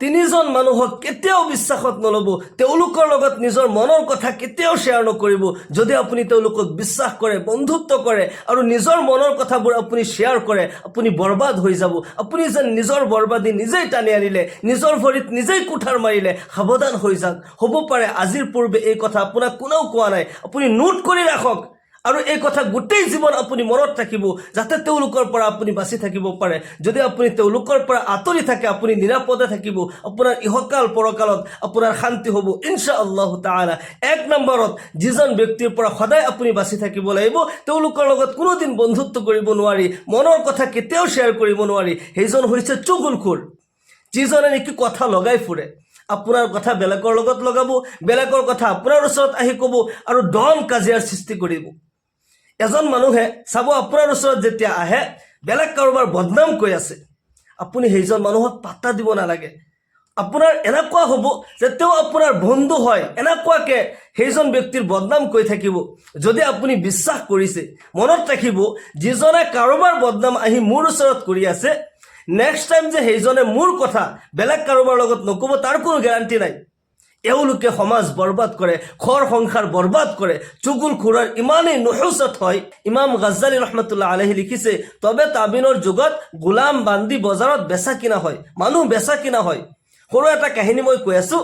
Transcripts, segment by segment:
তিনিজন মানুহক কেতিয়াও বিশ্বাসত নল'ব, তেওঁলোকৰ লগত নিজৰ মনৰ কথা কেতিয়াও শ্বেয়াৰ নকৰিব। যদি আপুনি তেওঁলোকক বিশ্বাস কৰে, বন্ধুত্ব কৰে আৰু নিজৰ মনৰ কথাবোৰ আপুনি শ্বেয়াৰ কৰে, আপুনি বৰবাদ হৈ যাব। আপুনি যেন নিজৰ বৰবাদী নিজেই টানি আনিলে, নিজৰ ভৰিত নিজেই কুঠাৰ মাৰিলে। সাৱধান হৈ যাওক। হ'ব পাৰে আজিৰ পূৰ্বে এই কথা আপোনাক কোনেও কোৱা নাই, আপুনি নোট কৰি ৰাখক আৰু এই কথা গোটেই জীৱন আপুনি মনত ৰাখিব, যাতে তেওঁলোকৰ পৰা আপুনি বাচি থাকিব পাৰে। যদি আপুনি তেওঁলোকৰ পৰা আঁতৰি থাকে, আপুনি নিৰাপদে থাকিব, আপোনাৰ ইহকাল পৰকালত আপোনাৰ শান্তি হ'ব ইনশাআল্লাহ তাআলা। এক নম্বৰত যিজন ব্যক্তিৰ পৰা সদায় আপুনি বাচি থাকিব লাগিব, তেওঁলোকৰ লগত কোনোদিন বন্ধুত্ব কৰিব নোৱাৰি, মনৰ কথা কেতিয়াও শ্বেয়াৰ কৰিব নোৱাৰি, সেইজন হৈছে চুগুলখোৰ, যিজনে নেকি কথা লগাই ফুৰে। আপোনাৰ কথা বেলেগৰ লগত লগাব, বেলেগৰ কথা আপোনাৰ ওচৰত আহি ক'ব আৰু দম কাজিয়াৰ সৃষ্টি কৰিব। এজন মানুহে চাব আপোনাৰ ওচৰত যেতিয়া আহে বেলেগ কাৰোবাৰ বদনাম কৈ আছে, আপুনি সেইজন মানুহক পাত্তা দিব নালাগে। আপোনাৰ এনেকুৱা হ'ব যে তেওঁ আপোনাৰ বন্ধু হয়, এনেকুৱাকৈ সেইজন ব্যক্তিৰ বদনাম কৈ থাকিব। যদি আপুনি বিশ্বাস কৰিছে, মনত ৰাখিব, যিজনে কাৰোবাৰ বদনাম আহি মোৰ ওচৰত কৰি আছে, নেক্সট টাইম যে সেইজনে মোৰ কথা বেলেগ কাৰোবাৰ লগত নক'ব তাৰ কোনো গেৰাণ্টি নাই। এওঁলোকে সমাজ বৰবাদ কৰে, ঘৰ সংসাৰ বৰবাদ কৰে। চুগুলখোৰৰ ইমানেই নুহুচত হয়, ইমাম গাজ্জালী ৰহমাতুল্লাহ আলাইহি লিখিছে, তবে তাবিনৰ যুগত গোলাম বান্ধি বজাৰত বেচা কিনা হয়, মানুহ বেচা কিনা হয়। সৰু এটা কাহিনী মই কৈ আছোঁ,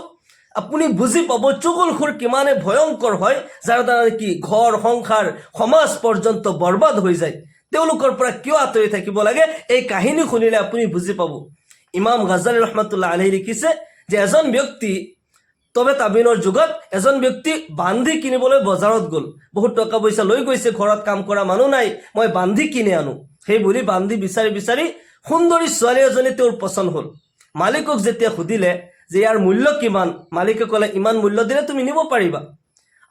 আপুনি বুজি পাব চুগুলখোৰ কিমানে ভয়ংকৰ হয়, যাৰ দ্বাৰা কি ঘৰ সংসাৰ সমাজ পৰ্যন্ত বৰবাদ হৈ যায়। তেওঁলোকৰ পৰা কিয় আঁতৰি থাকিব লাগে, এই কাহিনী শুনিলে আপুনি বুজি পাব। ইমাম গাজ্জালী ৰহমাতুল্লাহ আলাইহি লিখিছে যে এজন ব্যক্তি তবে তাবিনৰ যুগত এজন ব্যক্তি বান্ধি কিনিবলৈ বজাৰত গ'ল। বহুত টকা পইচা লৈ গৈছে, ঘৰত কাম কৰা মানুহ নাই, মই বান্ধি কিনি আনো। সেই বুলি বান্ধি বিচাৰি বিচাৰি সুন্দৰী ছোৱালী এজনী তেওঁৰ পচন্দ হ'ল। মালিকক যেতিয়া সুধিলে যে ইয়াৰ মূল্য কিমান, মালিকে ক'লে ইমান মূল্য দিলে তুমি নিব পাৰিবা।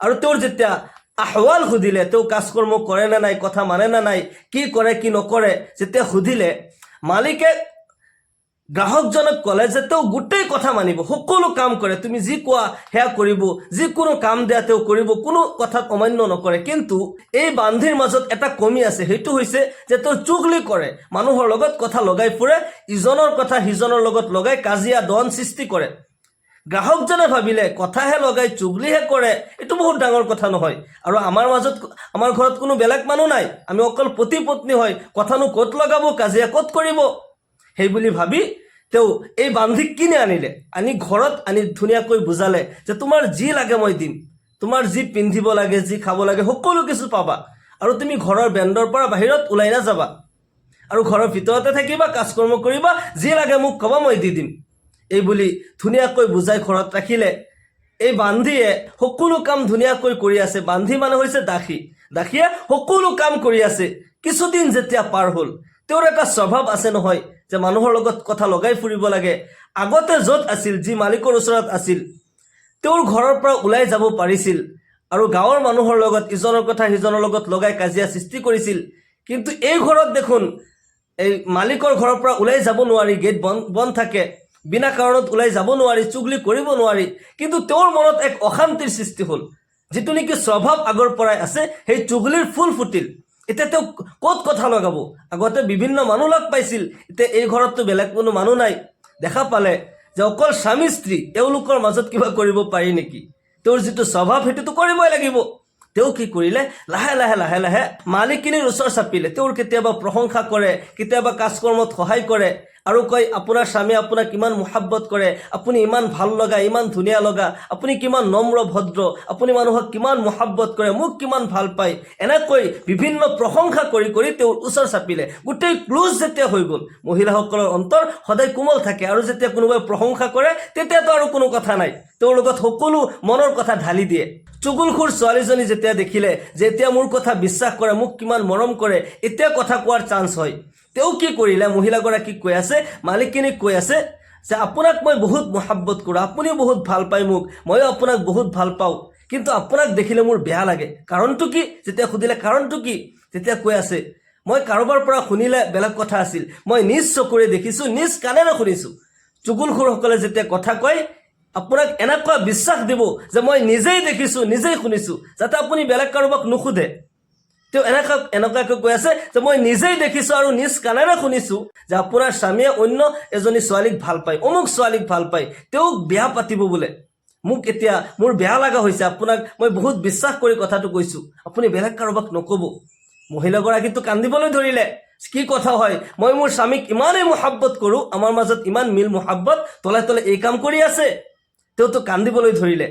আৰু তেওঁৰ যেতিয়া আহৱাল সুধিলে, তেওঁ কাজকৰ্ম কৰে নে নাই, কথা মানে নে নাই, কি কৰে কি নকৰে, যেতিয়া সুধিলে, মালিকে গ্ৰাহকজনক ক'লে যে তেওঁ গোটেই কথা মানিব, সকলো কাম কৰে, তুমি যি কোৱা সেয়া কৰিব, যিকোনো কাম দিয়া তেওঁ কৰিব, কোনো কথাত অমান্য নকৰে। কিন্তু এই বান্ধিৰ মাজত এটা কমি আছে, সেইটো হৈছে যে তেওঁ চুগলি কৰে, মানুহৰ লগত কথা লগাই ফুৰে, ইজনৰ কথা সিজনৰ লগত লগাই কাজিয়া দন সৃষ্টি কৰে। গ্ৰাহকজনে ভাবিলে কথাহে লগাই চুগলিহে কৰে, এইটো বহুত ডাঙৰ কথা নহয়, আৰু আমাৰ ঘৰত কোনো বেলেগ মানুহ নাই, আমি অকল পতি পত্নী হয়, কথানো ক'ত লগাব, কাজিয়া ক'ত কৰিব। সেই বুলি ভাবি তেওঁ এই বান্ধিক কিনে আনিলে, আনি ঘৰত আনি ধুনীয়াকৈ বুজালে যে তোমাৰ যি লাগে মই দিম, তোমাৰ যি পিন্ধিব লাগে, যি খাব লাগে সকলো কিছু পাবা, আৰু তুমি ঘৰৰ বেণ্ডৰ পৰা বাহিৰত ওলাই নাযাবা, আৰু ঘৰৰ ভিতৰতে থাকিবা, কাজকৰ্ম কৰিবা, যি লাগে মোক ক'বা মই দি দিম। এই বুলি ধুনীয়াকৈ বুজাই ঘৰত ৰাখিলে। এই বান্ধিয়ে সকলো কাম ধুনীয়াকৈ কৰি আছে। বান্ধি মানে হৈছে দাসী, দাসীয়ে সকলো কাম কৰি আছে। কিছুদিন যেতিয়া পাৰ হ'ল, তেওঁৰ এটা স্বভাৱ আছে নহয় যে মানুহৰ লগত কথা লগাই ফুৰিব লাগে। আগতে য'ত আছিল, যি মালিকৰ ওচৰত আছিল, তেওঁৰ ঘৰৰ পৰা ওলাই যাব পাৰিছিল আৰু গাঁৱৰ মানুহৰ লগত ইজনৰ কথা সিজনৰ লগত লগাই কাজিয়া সৃষ্টি কৰিছিল। কিন্তু এই ঘৰত দেখোন এই মালিকৰ ঘৰৰ পৰা ওলাই যাব নোৱাৰি, গেট বন্ধ থাকে, বিনা কাৰণত ওলাই যাব নোৱাৰি, চুগলি কৰিব নোৱাৰি। কিন্তু তেওঁৰ মনত এক অশান্তিৰ সৃষ্টি হ'ল, যিটো নেকি স্বভাৱ আগৰ পৰাই আছে, সেই চুগলিৰ ফুল ফুটিল। এতিয়া তেওঁ ক'ত কথা লগাব? আগতে বিভিন্ন মানুহ লগ পাইছিল, এতিয়া এই ঘৰততো বেলেগ কোনো মানুহ নাই। দেখা পালে যে অকল স্বামী স্ত্ৰী, এওঁলোকৰ মাজত কিবা কৰিব পাৰি নেকি? তেওঁৰ যিটো স্বভাৱ সেইটোতো কৰিবই লাগিব। তেওঁ কি কৰিলে, লাহে লাহে লাহে লাহে মালিকিনীৰ ওচৰ চাপিলে। তেওঁৰ কেতিয়াবা প্ৰশংসা কৰে, কেতিয়াবা কাজকৰ্মত সহায় কৰে আৰু কয় আপোনাৰ স্বামী আপোনাক ইমান মুহাব্বত কৰে, আপুনি ইমান ভাল লগা, ইমান ধুনীয়া লগা, আপুনি কিমান নম্ৰ ভদ্ৰ, আপুনি মানুহক কিমান মুহাব্বত কৰে, মোক কিমান ভাল পায়। এনেকৈ বিভিন্ন প্ৰশংসা কৰি কৰি তেওঁৰ ওচৰ চাপিলে। গোটেই ক্লোজ যেতিয়া হৈ গ'ল, মহিলাসকলৰ অন্তৰ সদায় কোমল থাকে, আৰু যেতিয়া কোনোবাই প্ৰশংসা কৰে তেতিয়াতো আৰু কোনো কথা নাই, তেওঁৰ লগত সকলো মনৰ কথা ঢালি দিয়ে। চুগুলখোৰ ছোৱালীজনী যেতিয়া দেখিলে যে এতিয়া মোৰ কথা বিশ্বাস কৰে, মোক কিমান মৰম কৰে, এতিয়া কথা কোৱাৰ চান্স হয়, তেওঁ কি কৰিলে, মহিলাগৰাকীক কৈ আছে, মালিকিনীক কৈ আছে যে আপোনাক মই বহুত মুহাব্বত কৰোঁ, আপুনিও বহুত ভাল পায় মোক, ময়ো আপোনাক বহুত ভাল পাওঁ, কিন্তু আপোনাক দেখিলে মোৰ বেয়া লাগে। কাৰণটো কি? যেতিয়া সুধিলে কাৰণটো কি, তেতিয়া কৈ আছে মই কাৰোবাৰ পৰা শুনিলে বেলেগ কথা আছিল, মই নিজ চকুৰে দেখিছোঁ, নিজ কাণেৰে শুনিছোঁ। চুগুলখোৰসকলে যেতিয়া কথা কয়, আপোনাক এনেকুৱা বিশ্বাস দিব যে মই নিজেই দেখিছোঁ, নিজেই শুনিছোঁ, যাতে আপুনি বেলেগ কাৰোবাক নুসুধে। তেওঁ এনেকুৱাকৈ কৈ আছে যে মই নিজেই দেখিছোঁ আৰু নিজ কাণেৰে শুনিছোঁ যে আপোনাৰ স্বামীয়ে অন্য এজনী ছোৱালীক ভাল পায়, অমুক ছোৱালীক ভাল পায়, তেওঁক বিয়া পাতিব বোলে। মোক এতিয়া মোৰ বেয়া লগা হৈছে, আপোনাক মই বহুত বিশ্বাস কৰি কথাটো কৈছোঁ, আপুনি বেলেগ কাৰোবাক নক'ব। মহিলাগৰাকীটো কান্দিবলৈ ধৰিলে। কি কথা হয়, মই মোৰ স্বামীক ইমানেই মহাব্বত কৰোঁ, আমাৰ মাজত ইমান মিল মহাব্বত, তলে তলে এই কাম কৰি আছে। তেওঁতো কান্দিবলৈ ধৰিলে।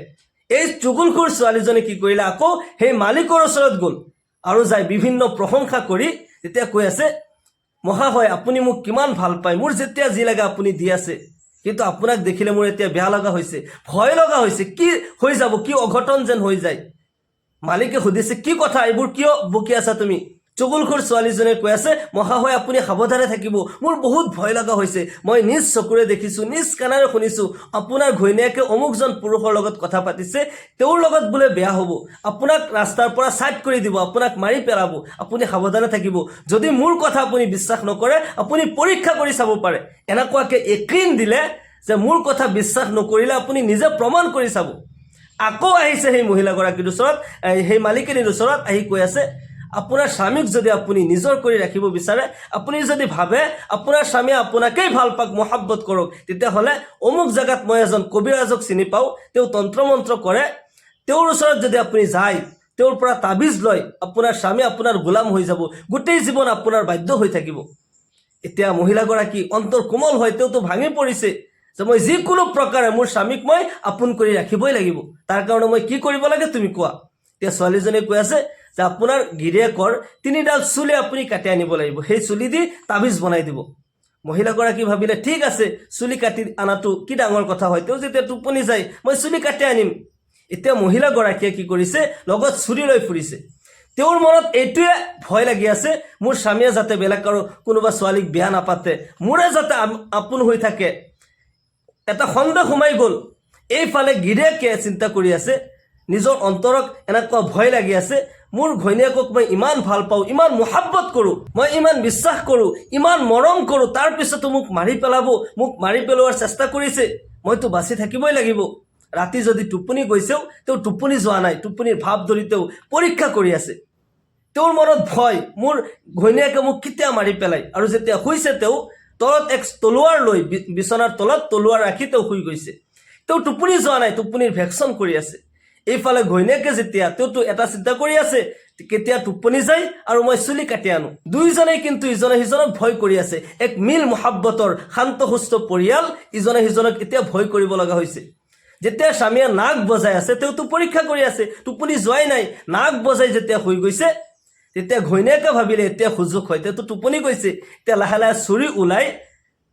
এই চুগুলখোৰ ছোৱালীজনী কি কৰিলে, আকৌ সেই মালিকৰ ওচৰত গ'ল আৰু যাই বিভিন্ন প্ৰশংসা কৰি তেতিয়া কৈ আছে, মহাশয় আপুনি মোক কিমান ভাল পায়, মোৰ যেতিয়া যি লাগে আপুনি দি আছে, কিন্তু আপোনাক দেখিলে মোৰ এতিয়া বেয়া লগা হৈছে, ভয় লগা হৈছে, কি হৈ যাব, কি অঘটন যেন হৈ যায়। মালিকে সুধিছে, কি কথা, এইবোৰ কিয় বকি আছা তুমি? চুগুলখোৰ ছোৱালীজনীয়ে কৈ আছে, মহাশয় আপুনি সাৱধানে থাকিব, মোৰ বহুত ভয় লগা হৈছে, মই নিজ চকুৰে দেখিছোঁ, নিজ কাণেৰে শুনিছোঁ, আপোনাৰ ঘৈণীয়েকে অমুকজন পুৰুষৰ লগত কথা পাতিছে, তেওঁৰ লগত বোলে বেয়া হ'ব, আপোনাক ৰাস্তাৰ পৰা ছাইড কৰি দিব, আপোনাক মাৰি পেলাব, আপুনি সাৱধানে থাকিব। যদি মোৰ কথা আপুনি বিশ্বাস নকৰে, আপুনি পৰীক্ষা কৰি চাব পাৰে। এনেকুৱাকৈ এক্ৰিন দিলে যে মোৰ কথা বিশ্বাস নকৰিলে আপুনি নিজে প্ৰমাণ কৰি চাব। আকৌ আহিছে সেই মহিলাগৰাকীৰ ওচৰত, সেই মালিকনীৰ ওচৰত আহি কৈ আছে, আপোনাৰ স্বামীক যদি আপুনি নিজৰ কৰি ৰাখিব বিচাৰে, আপুনি যদি ভাবে আপোনাৰ স্বামীয়ে আপোনাকেই ভাল পাক, মহাব্বত কৰক, তেতিয়াহ'লে অমুক জেগাত মই এজন কবিৰাজক চিনি পাওঁ, তেওঁ তন্ত্ৰ মন্ত্ৰ কৰে, তেওঁৰ ওচৰত যদি আপুনি যায়, তেওঁৰ পৰা তাবিজ লয়, আপোনাৰ স্বামী আপোনাৰ গোলাম হৈ যাব, গোটেই জীৱন আপোনাৰ বাধ্য হৈ থাকিব। এতিয়া মহিলাগৰাকী অন্তৰ কোমল হয়, তেওঁতো ভাঙি পৰিছে যে মই যিকোনো প্ৰকাৰে মোৰ স্বামীক মই আপোন কৰি ৰাখিবই লাগিব, তাৰ কাৰণে মই কি কৰিব লাগে তুমি কোৱা। এতিয়া ছোৱালীজনীয়ে কৈ আছে যে আপোনাৰ গিৰিয়েকৰ 3ডাল চুলি আপুনি কাটি আনিব লাগিব, সেই চুলি দি তাবিজ বনাই দিব। মহিলাগৰাকী ভাবিলে ঠিক আছে, চুলি কাটি অনাটো কি ডাঙৰ কথা হয়, তেওঁ যেতিয়া টোপনি যায় মই চুলি কাটি আনিম। এতিয়া মহিলাগৰাকীয়ে কি কৰিছে, লগত চুৰি লৈ ফুৰিছে। তেওঁৰ মনত এইটোৱে ভয় লাগি আছে, মোৰ স্বামীয়ে যাতে বেলেগ আৰু কোনোবা ছোৱালীক বিয়া নাপাতে, মোৰে যাতে আপোন হৈ থাকে। এটা সন্দেহ সোমাই গ'ল। এইফালে গিৰিয়েকে চিন্তা কৰি আছে, নিজৰ অন্তৰক এনেকুৱা ভয় লাগি আছে, মোৰ ঘৈণীয়েকক মই ইমান ভাল পাওঁ, ইমান মহাব্বত কৰোঁ, মই ইমান বিশ্বাস কৰোঁ, ইমান মৰম কৰোঁ, তাৰপিছতো মোক মাৰি পেলাব, মোক মাৰি পেলোৱাৰ চেষ্টা কৰিছে, মইতো বাচি থাকিবই লাগিব। ৰাতি যদি টোপনি গৈছেও, তেওঁ টোপনি যোৱা নাই, টোপনিৰ ভাৱ ধৰি তেওঁ পৰীক্ষা কৰি আছে। তেওঁৰ মনত ভয়, মোৰ ঘৈণীয়েকে মোক কেতিয়া মাৰি পেলায়। আৰু যেতিয়া শুইছে, তেওঁ তলত এক তলোৱাৰ লৈ, বিচনাৰ তলত তলোৱাৰ ৰাখি তেওঁ শুই গৈছে। তেওঁ টোপনি যোৱা নাই, টোপনিৰ ভেকশ্যন কৰি আছে। এইফালে ঘৈণীয়েকে যেতিয়া, তেওঁতো এটা চিন্তা কৰি আছে, কেতিয়া টোপনি যায় আৰু মই চুলি কাটি আনো। দুইজনেই কিন্তু ইজনে সিজনক ভয় কৰি আছে। এক মিল মহাব্বতৰ শান্ত সুস্থ পৰিয়াল ইজনে সিজনক এতিয়া ভয় কৰিব লগা হৈছে। যেতিয়া স্বামীয়ে নাক বজাই আছে, তেওঁতো পৰীক্ষা কৰি আছে, টোপনি যোৱাই নাই, নাক বজাই যেতিয়া শুই গৈছে, তেতিয়া ঘৈণীয়েকে ভাবিলে এতিয়া সুযোগ হয়, তেওঁতো টোপনি গৈছে। এতিয়া লাহে লাহে চুৰি ওলাই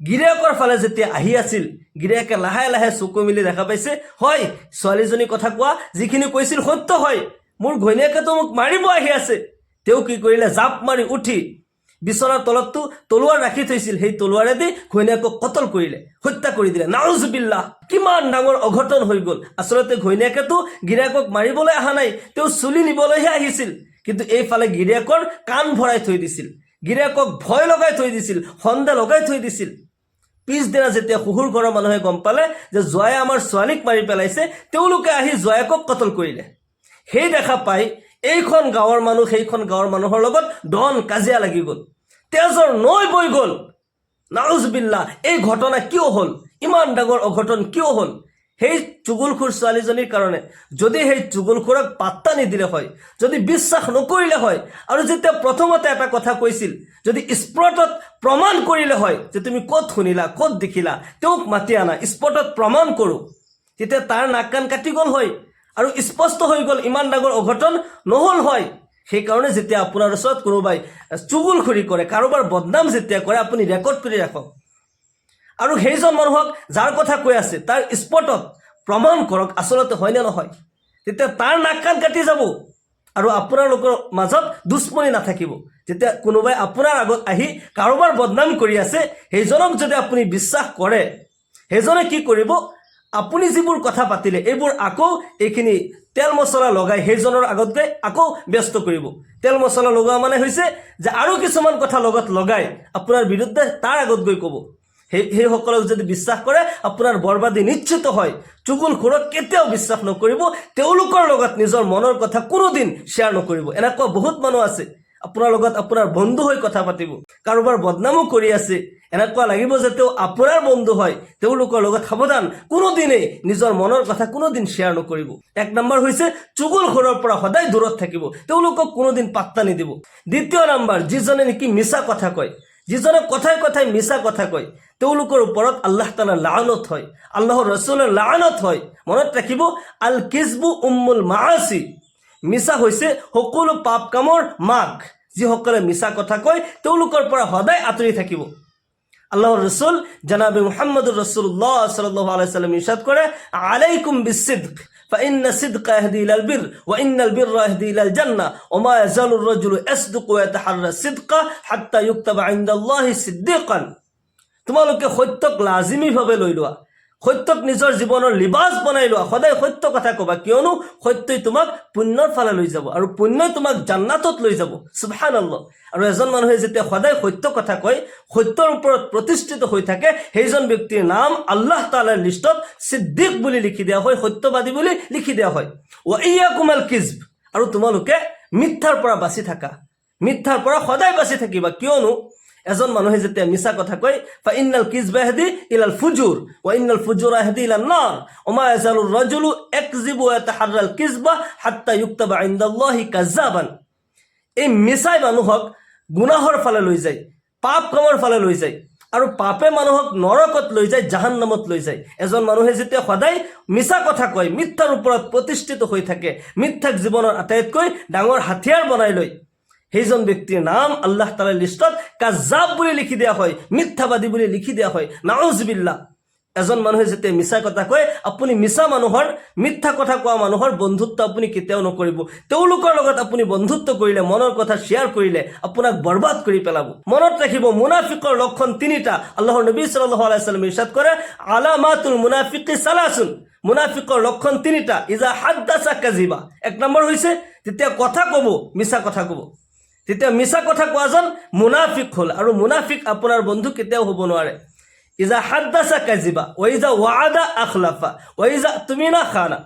গিৰিয়েকৰ ফালে যেতিয়া আহি আছিল, গিৰিয়েকে লাহে লাহে চকু মেলি দেখা পাইছে, হয় ছোৱালীজনী কথা কোৱা যিখিনি কৈছিল সত্য হয়, মোৰ ঘৈণীয়েকেতো মোক মাৰিব আহি আছে। তেওঁ কি কৰিলে, জাপ মাৰি উঠি বিচনাৰ তলততো তলোৱাৰ ৰাখি থৈছিল, সেই তলোৱাৰেদি ঘৈণীয়েকক কতল কৰিলে, হত্যা কৰি দিলে। নাউজুবিল্লাহ, কিমান ডাঙৰ অঘটন হৈ গ'ল। আচলতে ঘৈণীয়েকেতো গিৰিয়েকক মাৰিবলৈ অহা নাই, তেওঁ চুলি নিবলৈহে আহিছিল। কিন্তু এইফালে গিৰিয়েকৰ কাণ ভৰাই থৈ দিছিল, গিৰিয়েকক ভয় লগাই থৈ দিছিল, সন্দেহ লগাই থৈ দিছিল। পিছদিনা যেতিয়া শহুৰ ঘৰৰ মানুহে গম পালে যে জোৱায়ে আমাৰ ছোৱালীক মাৰি পেলাইছে, তেওঁলোকে আহি জোৱায়েকক কতল কৰিলে। সেই দেখা পাই এইখন গাঁৱৰ মানুহ সেইখন গাঁৱৰ মানুহৰ লগত ডন কাজিয়া লাগি গ'ল, তেজৰ নৈ বৈ গ'ল। নাউজুবিল্লাহ, এই ঘটনা কিয় হ'ল, ইমান ডাঙৰ অঘটন কিয় হ'ল? সেই চুগুলখোৰ ছোৱালীজনীৰ কাৰণে। যদি সেই চুগুলখোৰক পাত্তা নিদিলে হয়, যদি বিশ্বাস নকৰিলে হয়, আৰু যেতিয়া প্ৰথমতে এটা কথা কৈছিল, যদি স্পটত প্ৰমাণ কৰিলে হয় যে তুমি ক'ত শুনিলা, ক'ত দেখিলা, তেওঁক মাতি আনা, স্পটত প্ৰমাণ কৰোঁ, তেতিয়া তাৰ নাক কাণ কাটি গ'ল হয় আৰু স্পষ্ট হৈ গ'ল, ইমান ডাঙৰ অঘটন নহ'ল হয়। সেইকাৰণে যেতিয়া আপোনাৰ ওচৰত কোনোবাই চুগুলখুৰি কৰে, কাৰোবাৰ বদনাম যেতিয়া কৰে, আপুনি ৰেকৰ্ড কৰি ৰাখক আৰু সেইজন মানুহক যাৰ কথা কৈ আছে তাৰ স্পটত প্ৰমাণ কৰক আচলতে হয়নে নহয়। তেতিয়া তাৰ নাক কাণ কাটি যাব আৰু আপোনালোকৰ মাজত দুশ্মনী নাথাকিব। যেতিয়া কোনোবাই আপোনাৰ আগত আহি কাৰোবাৰ বদনাম কৰি আছে, সেইজনক যদি আপুনি বিশ্বাস কৰে, সেইজনে কি কৰিব, আপুনি যিবোৰ কথা পাতিলে এইবোৰ আকৌ এইখিনি তেল মছলা লগাই সেইজনৰ আগত গৈ আকৌ ব্যস্ত কৰিব। তেল মছলা লগোৱা মানে হৈছে যে আৰু কিছুমান কথা লগত লগাই আপোনাৰ বিৰুদ্ধে তাৰ আগত গৈ ক'ব। সেইসকলক যদি বিশ্বাস কৰে, আপোনাৰ বৰবাদী নিশ্চিত হয়। চুগুলখোৰক কেতিয়াও বিশ্বাস নকৰিব, তেওঁলোকৰ লগত নিজৰ মনৰ কথা কোনোদিন শ্বেয়াৰ নকৰিব। এনেকুৱা বহুত মানুহ আছে আপোনাৰ লগত আপোনাৰ বন্ধু হৈ কথা পাতিব, কাৰোবাৰ বদনামো কৰি আছে, এনেকুৱা লাগিব যে তেওঁ আপোনাৰ বন্ধু হয়, তেওঁলোকৰ লগত সাৱধান, কোনোদিনেই নিজৰ মনৰ কথা কোনোদিন শ্বেয়াৰ নকৰিব। 1 নম্বৰ হৈছে চুগুলখোৰৰ পৰা সদায় দূৰত থাকিব, তেওঁলোকক কোনোদিন পাত্তা নিদিব। 2 নম্বৰ, যিজনে নেকি মিছা কথা কয়, যিজনে কথাই কথাই মিছা কথা কয়, তেওঁলোকৰ ওপৰত আল্লাহ তাআলাৰ লানত হয়, আল্লাহৰ ৰাসূলৰ লানত হয়। মনত ৰাখিব, আল কিজবু উম্মুল মাআসি, মিছা হৈছে সকলো পাপ কামৰ মাক। যিসকলে মিছা কথা কয় তেওঁলোকৰ পৰা সদায় আঁতৰি থাকিব। আল্লাহৰ ৰাসূল জনাবে মুহাম্মদুৰ ৰাসূলুল্লাহ সাল্লাল্লাহু আলাইহি ওয়াসাল্লাম ইরশাদ করে, আলাইকুম বিসিদক ফাইন্না সিদকা ইয়াহদি ইলাল বির ওয়া ইন্নাল বিররা ইয়াহদি ইলাল জান্নাহ ওয়া মা ইয়াজালুর রাজুলু ইয়াসদুকু ওয়া ইয়াতাহাররা সিদকা হাত্তা ইউকতাবা ইনদাল্লাহি সিদ্দিকান। তোমালোকে সত্যক লাজিমীভাৱে লৈ লোৱা, সত্যক নিজৰ জীৱনৰ লিবাস বনাই লোৱা, সদায় সত্য কথা ক'বা, কিয়নো সত্যই তোমাক পুণ্যৰ ফালে লৈ যাব আৰু পুণ্যই তোমাক জান্নাতত লৈ যাব। সুবহানাল্লাহ। আৰু এজন মানুহে যেতিয়া সদায় সত্য কথা কয়, সত্যৰ ওপৰত প্ৰতিষ্ঠিত হৈ থাকে, সেইজন ব্যক্তিৰ নাম আল্লাহ তাআলাৰ লিষ্টত সিদ্দিক বুলি লিখি দিয়া হয়, সত্যবাদী বুলি লিখি দিয়া হয়। ওয়া ইয়াকুমাল কিজব, আৰু তোমালোকে মিথ্যাৰ পৰা বাচি থাকা, মিথ্যাৰ পৰা সদায় বাচি থাকিবা, কিয়নো এজন মানুহে যেতিয়া মিছা কথা কয়, ফাইন্নাল কিজবা ইয়াহদি ইলাল ফুজুৰ ওয়া ইন্নাল ফুজুৰা ইয়াহদি ইলান নাৰ ওয়া মা ইয়াজালুৰ ৰাজুলু ইয়াকযিবু ওয়া ইয়াতাহাৰৰাল কিজবা হাত্তা ইউকতাবা ইনদাল্লাহি কাযাবান। এই মিছাই মানুহক গুনাহৰ ফালে লৈ যায়, পাপ কামৰ ফালে লৈ যায়, আৰু পাপে মানুহক নৰকত লৈ যায়, জাহান্নামত লৈ যায়। এজন মানুহে যেতিয়া সদায় মিছা কথা কয়, মিথ্যাৰ ওপৰত প্ৰতিষ্ঠিত হৈ থাকে, মিথ্যাক জীৱনৰ আটাইতকৈ ডাঙৰ হাতিয়াৰ বনাই লয়, সেইজন ব্যক্তিৰ নাম আল্লাহ তাআলাৰ লিষ্টত কাযাব বুলি লিখি দিয়া হয়, মিথ্যাবাদী বুলি লিখি দিয়া হয়। নাউজুবিল্লাহ। এজন মানুহে যেতিয়া মিছা কথা কয়, আপুনি মিছা মানুহৰ, মিথ্যা কথা কোৱা মানুহৰ বন্ধুত্ব আপুনি কেতিয়াও নকৰিব। তেওঁলোকৰ লগত আপুনি বন্ধুত্ব কৰিলে, মনৰ কথা শ্বেয়াৰ কৰিলে, আপোনাক বৰবাদ কৰি পেলাব। মনত ৰাখিব, মুনাফিকৰ লক্ষণ 3টা। আল্লাহৰ নবী সাল্লাল্লাহু আলাইহি ওয়াসাল্লাম ইৰশাদ কৰে, আলামাতুল মুনাফিকি সালাসুন, মুনাফিকৰ লক্ষণ 3টা। ইজা হাদ্দাসা কাযিবা, 1 নম্বৰ হৈছে যেতিয়া কথা ক'ব মিছা কথা ক'ব, তেতিয়া মিছা কথা কোৱাজন মুনাফিক হ'ল, আৰু মুনাফিক আপোনাৰ বন্ধু কেতিয়াও হ'ব নোৱাৰে। ইজা হাদ্দাসা কাযিবা ওয়া ইজা ওয়াআদা আখলাফা ওয়া ইজা তুমিনা খানা।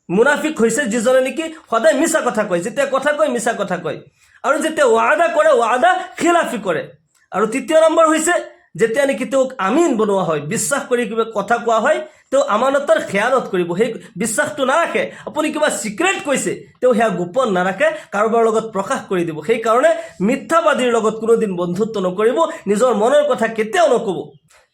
মুনাফিক হৈছে যিজনে নেকি সদায় মিছা কথা কয়, যেতিয়া কথা কয় মিছা কথা কয়, আৰু যেতিয়া ওয়াদা কৰে ওয়াদা খিলাফি কৰে। আৰু 3 নম্বৰ হৈছে যেতিয়া নেকি তেওঁক আমিন বনোৱা হয়, বিশ্বাস কৰি কিবা কথা কোৱা হয়, তেওঁ আমানতৰ খেয়ানত কৰিব, সেই বিশ্বাসটো নাৰাখে। আপুনি কিবা সিক্ৰেট কৈছে, তেওঁ সেয়া গোপন নাৰাখে, কাৰোবাৰ লগত প্ৰকাশ কৰি দিব। সেইকাৰণে মিথ্যাবাদীৰ লগত কোনোদিন বন্ধুত্ব নকৰিব, নিজৰ মনৰ কথা কেতিয়াও নক'ব।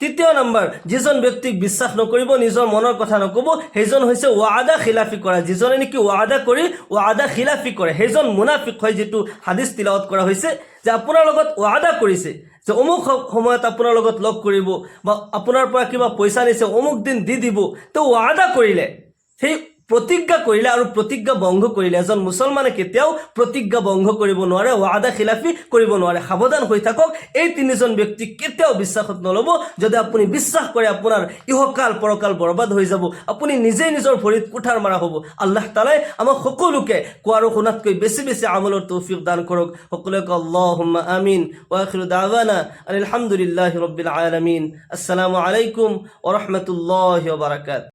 3 নম্বৰ, যিজন ব্যক্তিক বিশ্বাস নকৰিব, নিজৰ মনৰ কথা নক'ব, সেইজন হৈছে ওয়াদা খিলাফি কৰা। যিজনে নেকি ওয়াদা কৰি ওয়াদা খিলাফি কৰে, সেইজন মুনাফিক হয়। যিটো হাদিছ তিলাৱত কৰা হৈছে যে আপোনাৰ লগত ওয়াদা কৰিছে যে অমুক সময়ত আপোনাৰ লগত লগ কৰিব, বা আপোনাৰ পৰা কিবা পইচা নিছে, অমুক দিন দি দিব, তো ওয়াদা কৰিলে, সেই প্ৰতিজ্ঞা কৰিলে আৰু প্ৰতিজ্ঞা ভংগ কৰিলে। এজন মুছলমানে কেতিয়াও প্ৰতিজ্ঞা ভংগ কৰিব নোৱাৰে, ওয়াদা খিলাফি কৰিব নোৱাৰে। সাৱধান হৈ থাকক, এই 3জন ব্যক্তি কেতিয়াও বিশ্বাসত নল'ব। যদি আপুনি বিশ্বাস কৰে, আপোনাৰ ইহকাল পৰকাল বৰবাদ হৈ যাব, আপুনি নিজেই নিজৰ ভৰিত কুঠাৰ মাৰা হ'ব। আল্লাহ তাআলাই আমাক সকলোকে কোৱা আৰু শুনাতকৈ বেছি বেছি আমলৰ তৌফিক দান কৰক। সকলোকে আল্লাহুম্মা আমিন। ওয়া আখিৰু দাৱানা আলহামদুলিল্লাহি ৰাব্বিল আলামিন। আসসালামু আলাইকুম ওয়া ৰাহমাতুল্লাহি ওয়া বাৰাকাতুহু।